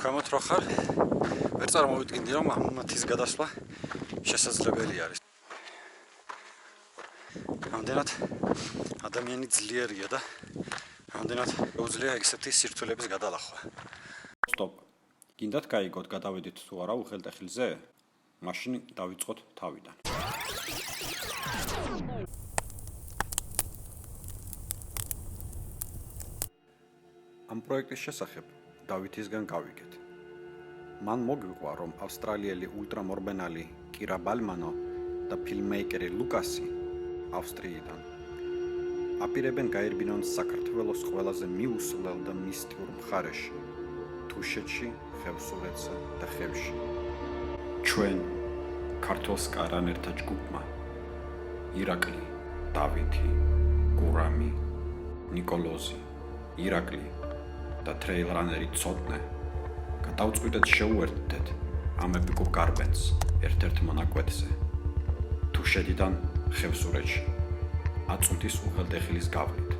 გამოთ რო ხარ ვერ წარმოვიდგინდი რომ ამათის გადასვლა შესაძლებელი არის. რამდენად ადამიანი ძლიერია და რამდენად უძლია ეგეთი სირთულების გადალახვა. Stop. გინდათ გაიგოთ გადავედით თუ არა უხელტეხილზე? მაშინ დავიწყოთ თავიდან. ამ პროექტის შესახებ დავითისგან გავიგეთ. მან მოგვიყვა რომ ავსტრალიელი ულტრა მორბენალი კირა Balmanno და ფილმეიკერი Lukasi ავსტრიიდან აპირებენ გაერბინონ საქართველოს ყველაზე მიუსვლელ და მისტიურ მხარეში, თუშეთში, ხევსურეთსა და ხევში. ჩვენ ქართულს კარანერთა ჯგუფმა ირაკლი, დავითი, გურამი, ნიკოლოზი, ირაკლი და ტრეილ რანერი ცოტნე გადავწყვიტეთ შეუერთდეთ ამ ეპიკურ გარბენს ერთ-ერთ მონაკვეთზე თუშეთიდან ხევსურეთში აწუნთის უღელტეხილის გავლით.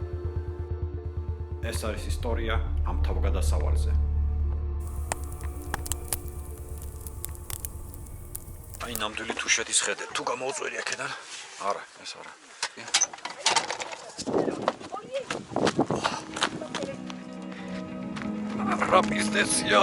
ეს არის ისტორია ამ თავგადასავალზე. აი ნამდვილი თუშეთის ხედე თუ გამოუწვერი აქედან? არა, ეს არა. რა პიზდესია?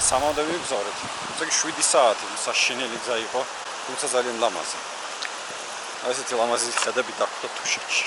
სამამდე ვიგზავნეთ. ზოგი 7 საათი საშინელი გზა იყო, თუმცა ძალიან ლამაზი. ასეთი ლამაზი ხედები დახვდა თუშეთში.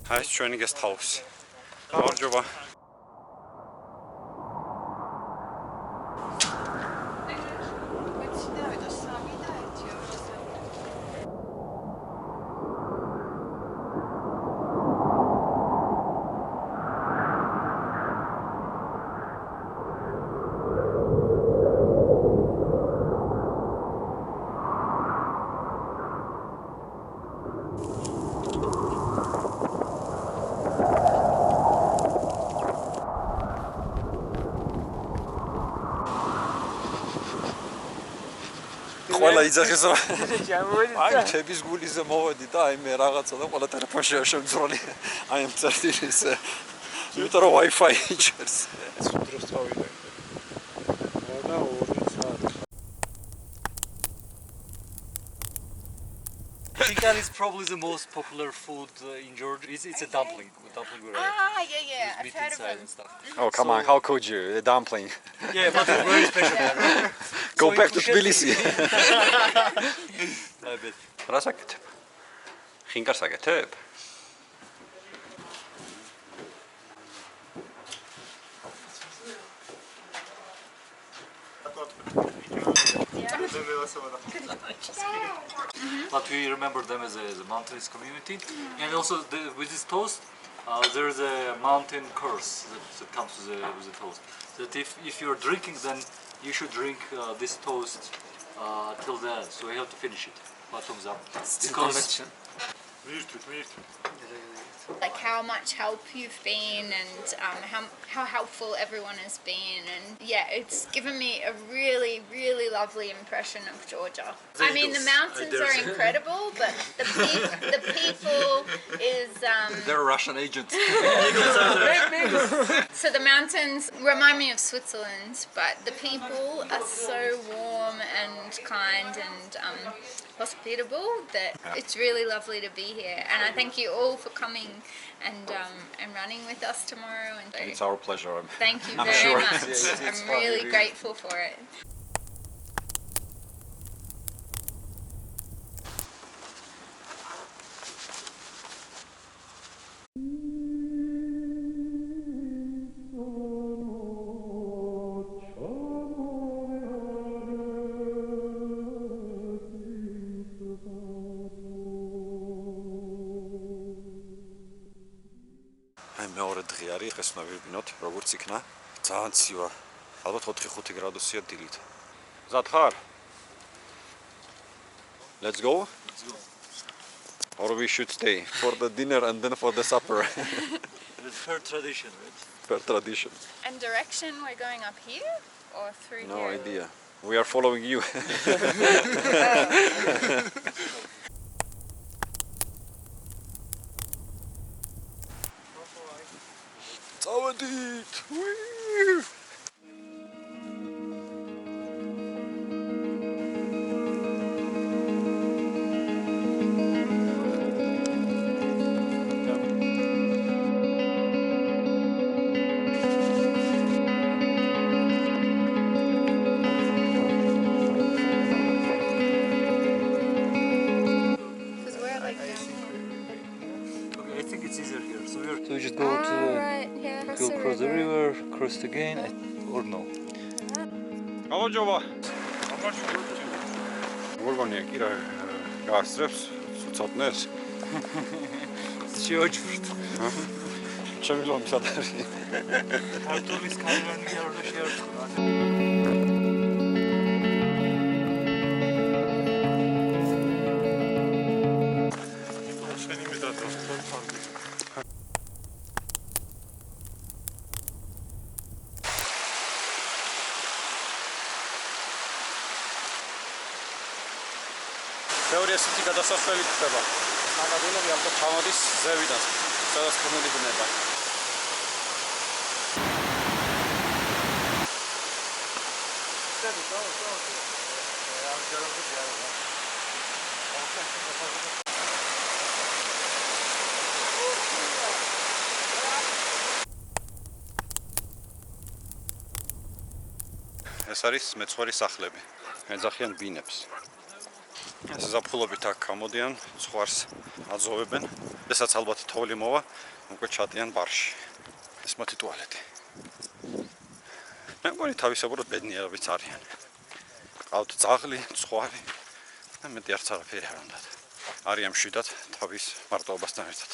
Hi, ჩვენი guest house. გამარჯობა. ყველა იძახესო. აი, ჩების გულიზე მოვედი და აი მე რაღაცა და ყველა ტელეფონში შემძროლი. აი ამ წერტილის იმიტომ რომ Wi-Fi იჭერს. ეს დროს წავიდა. და 2 საათი. Chicken is probably the most popular food in Georgia. It's a dumpling. Yeah. I've heard of them. And stuff. Oh, come on, how could you? A dumpling. Yeah, but it's very special. Go back to Tbilisi. I bet. რა საკეთებ? ხინკარს აკეთებ? But we remember them as a mountainous community, and also with this toast, there is a mountain curse that comes with the toast. That if you're drinking, then you should drink this toast till the end. So you have to finish it. Bottoms up. Because like how much help you've been and how helpful everyone has been, and yeah, it's given me a really lovely impression of Georgia. I mean, the mountains are incredible, but the people, is They're Russian agents. so the mountains remind me of Switzerland, but the people are so warm and kind and hospitable that it's really lovely to be here. And I thank you all for coming and running with us tomorrow. And It's our pleasure. thank you I'm very sure. much. It's I'm fun, really really. grateful for it. მეორე დღე არის, დღეს უნდა ვირბინოთ, როგორც იქნა. ძალიან ცივა. ალბათ 4-5 გრადუსია დილით. მზად ხარ? Let's go. Let's go. Or we should stay for the dinner and then for the supper. It's per tradition, right? Per tradition. And direction, we're going up here or through No here? idea. We are following you. წავედით. Because we're like down Okay, I think it's easier here. So we just here. Right, yeah. go across the river, cross it again, or no? გამარჯობა. გურგონია კირა გასწრებს ცოტნეს. შეოჭვრით. ჩემი ლომი სად არის? ქართულის კალვანი არ უნდა შეერთხო. თეორია სიტი გადასასვლელი ხდება. ნაკადულები ალბათ თავადის ზევიდან, სადაც თუნელი ბნება. ეს არის მეცხვარი სახლები. ეძახიან ბინებს. ეს ზაფხულობით აქ გამოდიან, ცხვარს აძოვებენ. ესაც ალბათ თოვლი მოვა, უკვე ჩატიან ბარში. ეს მათი ტუალეტი. მე მგონი თავისებურად ბედნიერებიც არიან. ყავთ ძაღლი, ცხვარი და მეტი არც არაფერი არ უნდათ. არიან მშვიდად თავის მარტოობასთან ერთად.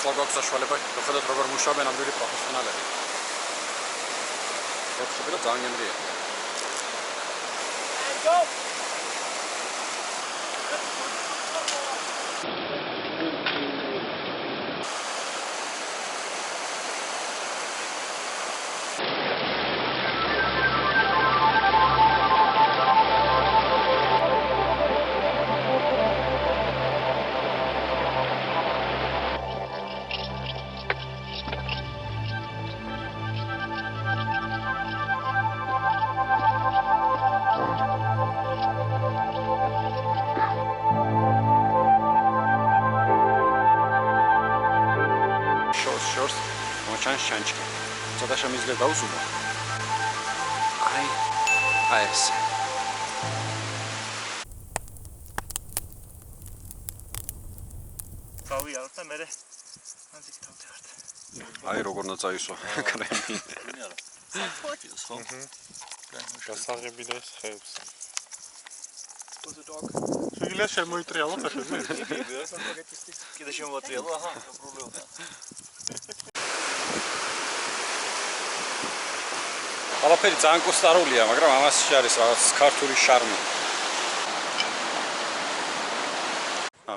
ახლა გვაქვს საშუალება ვხედოთ როგორ მუშაობენ ამდენი პროფესიონალები. ეს შეიძლება ძალიან გემრიელია. ჩანჩკი. ცოტა შემიძლია დავუსუნო. აი ეს. გავიაროთ და მე ანტიკ თავდევართ. აი როგორ უნდა წაისვა კრემი. Yes, home. გასაღები და ეს ხევს. Was a dog. შეგიძლია შემოიტრიალოთ ახლა. კიდე შემოვატრიალო, აჰა, პრობლემა. ყველაფერი ძალიან კუსტარულია, მაგრამ ამასში არის რაღაც ქართული შარმი.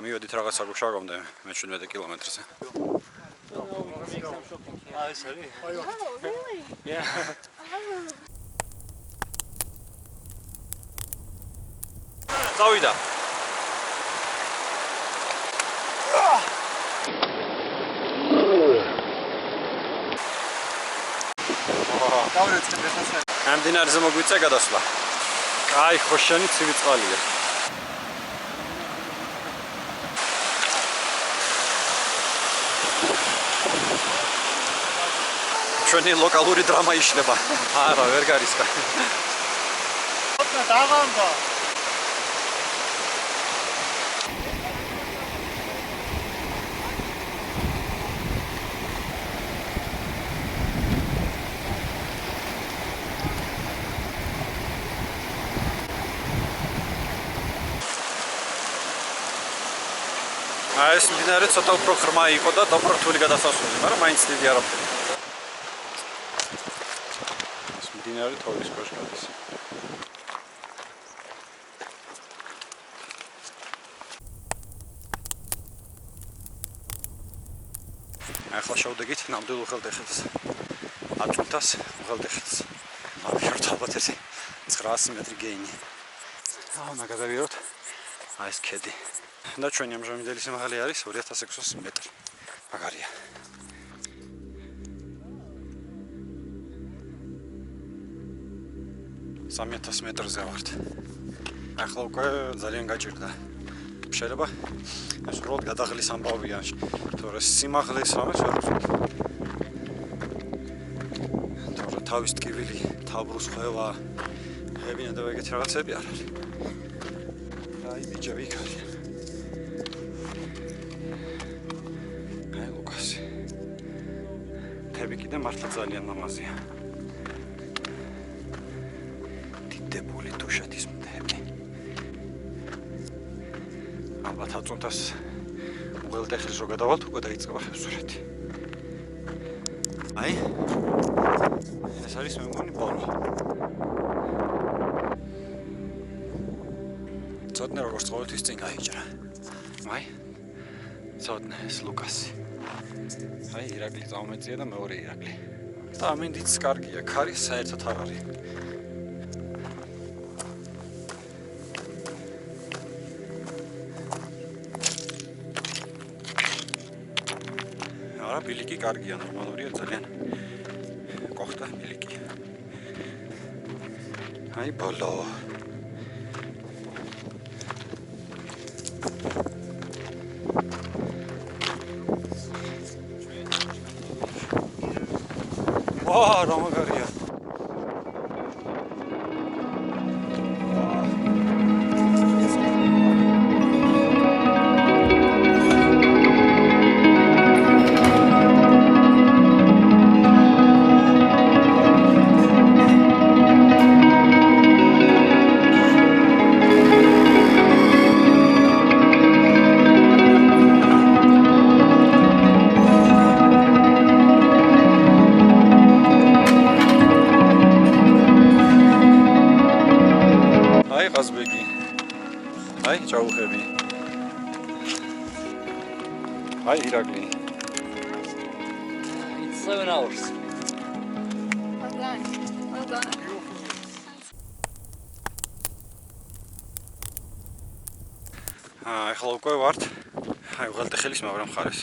მივედით რაღაც აგუშაგამდე მე-17 კილომეტრზე. Sorry. Oh, really? Yeah. წავიდა. ამ დინარზე მოგვიწე გადასვლა. აი, ხოშანი ცივი წყალია. ჩვენი ლოკალური დრამა იშლება. არა, ვერ გარისკა. დაღამდა. ეს მდინარე ცოტა უფრო ღრმა იყო და უფრო რთული გადასასვლელი, მაგრამ მაინც დიდი არაფერი. ეს მდინარე თოვლის ქვეშ გადის. ახლა შევდეგით ნამდვილ უღელტეხილს. აწუნთას უღელტეხილს. ავიღოთ ალბათ ეს 900 მეტრი გეინი. უნდა გადავიღოთ აი ეს ქედი. და ჩვენი ამჟამინდელი სიმაღლე არის 2600 მეტრი. მაგარია. 3000 მეტრზე ვართ. ახლა უკვე ძალიან გაჭირდა. შეიძლება ეს უბრალოდ გადაღლის ამბავია. თორე სიმაღლეს რამეს ვერ ვუწევთ. თორე თავის ტკივილი, თავბრუს ხვევა, ღებინა და ეგეთი რაღაცები არ არის. აი ბიჭები იქ არიან. აი ლუკასი. თები კიდე მართლა ძალიან მამაზია. დიდებული თუშეთის მტები. ალბათ აწუნთას უღელტეხილს რო გადავალთ, უკვე დაიწყება ხევსურეთი. აი ეს არის მე მგონი ბოლო. ცოტნე როგორც ყოველთვის წინ გაიჭრა. აი ცოტნე ეს ლუკასი. აი ირაკლი წავმეწია და მეორე ირაკლი. და ამინდიც კარგია, ქარი საერთოდ არ არის. არა, ბილიკი კარგია, ნორმალურია ძალიან. გახდა ბილიკი. აი ბოლო. რა მაგარია. აი ჩაუხები. აი ირაკლი. It's 7 hours. Well done. Well done. ახლა უკვე ვართ. აი უღელტეხილის მაგრამ მხარეს.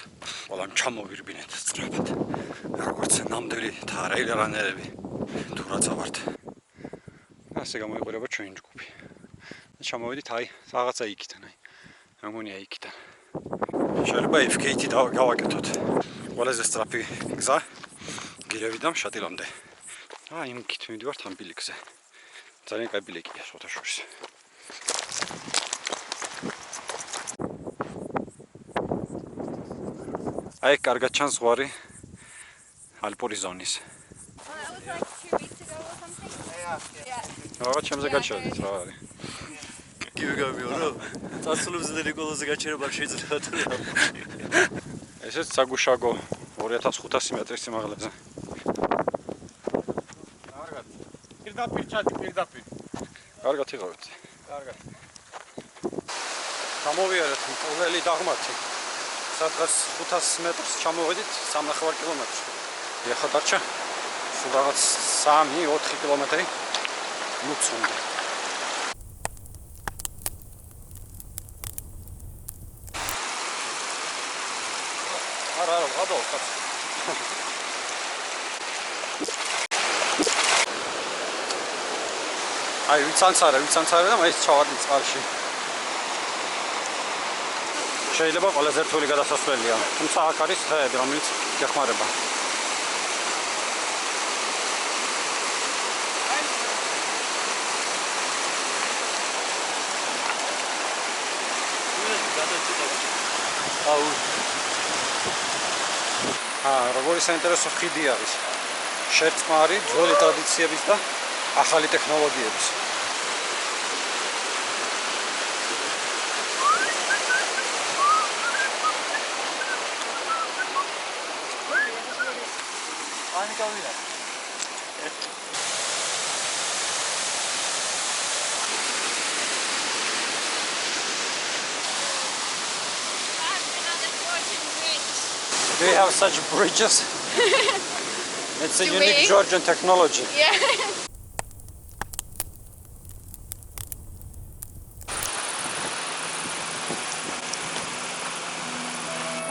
ყველა ჩამოვირბინეთ სწრაფად. როგორც ნამდვილი თარეილი რანერები. თუ რაცა ვართ. ასე გამოიყურება ჩვენი ჯგუფი. ჩამოვედით აი რაღაცა იქიდან აი. მეგონია იქიდან. შეიძლება FK-ით გავაკეთოთ. ყველაზე სწრაფი გზა გირევიდან შატილამდე. აი იმით მივიდივართ ამ ბილიკზე. ძალიან კაი ბილიკია სხვათა შორის. აი კარგად ჩანს ზღვარი ალპური ზონის. რაღაც ჩემზე გაჩერდით რა არის. გიგაბიო, წასულებს და ნიკოლოზზე გაჩერება შეიძლება თუ რა. ესეც საგუშაგო 2500 მეტრის სიმაღლეზე. კარგად. პირდაპირ ჩადი, პირდაპირ. კარგად იღავით. კარგად. გამოვიარეთ ყოველი დაღმართი. სადღაც 500 მეტრს ჩამოვედით 3.5 კილომეტრს. ეხლა დარჩა სულ რაღაც 3-4 კილომეტრი მუცუნდა. არა, გადავალ კაც. აი ვიცანცარა და მაინც ჩავარდი წყალში. შეიძლება ყველაზე რთული გადასასვლელია, თუმცა აქ არის ხეები, რომელიც გეხმარება. როგორი საინტერესო ხიდი არის. შერწყმარი ძველი ტრადიციების და ახალი ტექნოლოგიების. Do you have such bridges? It's a unique Georgian technology. Yeah.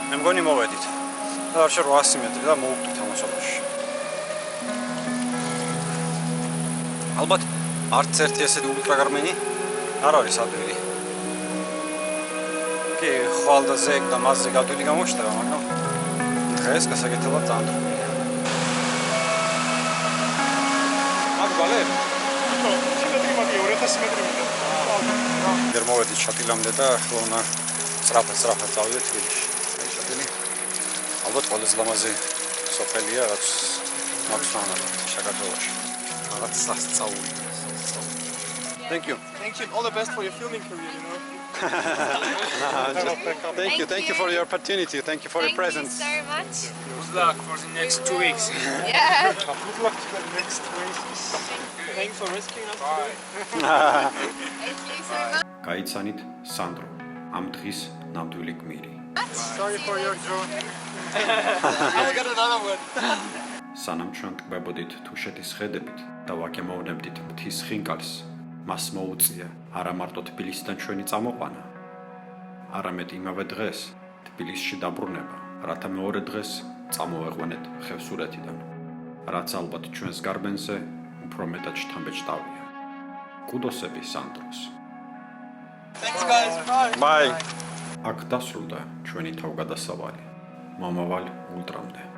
მე მგონი მოვედით. დარჩა 800 მეტრი და მოვუკვდით ამასობაში. ალბათ არც ერთი ესეთი ულტრა გარბენი არ არის ადვილი. კი, ხვალ და ზეგ და მასზე გადვილი გამოჩნდება, მაგრამ დღეს გასაკეთებლად ძალიან რთულია. აქ ბალები? სიმეტრი მაგია 2000 მეტრი მინდა. ჯერ მოვედით შატილამდე და ახლა უნდა სწრაფად წავიდეთ თბილისში. აი შატილი. ალბათ ყველაზე ლამაზი სოფელია, რაც მაქვს საქართველოში. რაღაც სასწაული. Thank you. Thank you. All the best for your filming career, you know. Thank you for your opportunity. Thank you for your presence. Thank you so much. Good luck for the next 2 weeks. Yeah. Good luck to the next races. Thanks for rescuing us. Bye. Thank you so much. გაიცანით სანდრო ამ დღის ნამდვილი გმირი. Sorry for your journey. I got another one. სანამ ჩვენ ტკბებოდით თუშეთის ხედებით და ვაკემოვნებდით მთის ხინკალს, მას მოუწია არა მარტო თბილისიდან ჩვენი წამოყვანა, არამედ იმავე დღეს თბილისში დაბრუნება, რათა მეორე დღეს წამოვეყვანეთ ხევსურეთიდან, რაც ალბათ ჩვენს გარბენზე უფრო მეტად შთამბეჭდავია. კუდოსები სანდროს. Thanks guys. Bye. Bye. აქ დასრულდა ჩვენი თავგადასავალი. მომავალ ულტრამდე.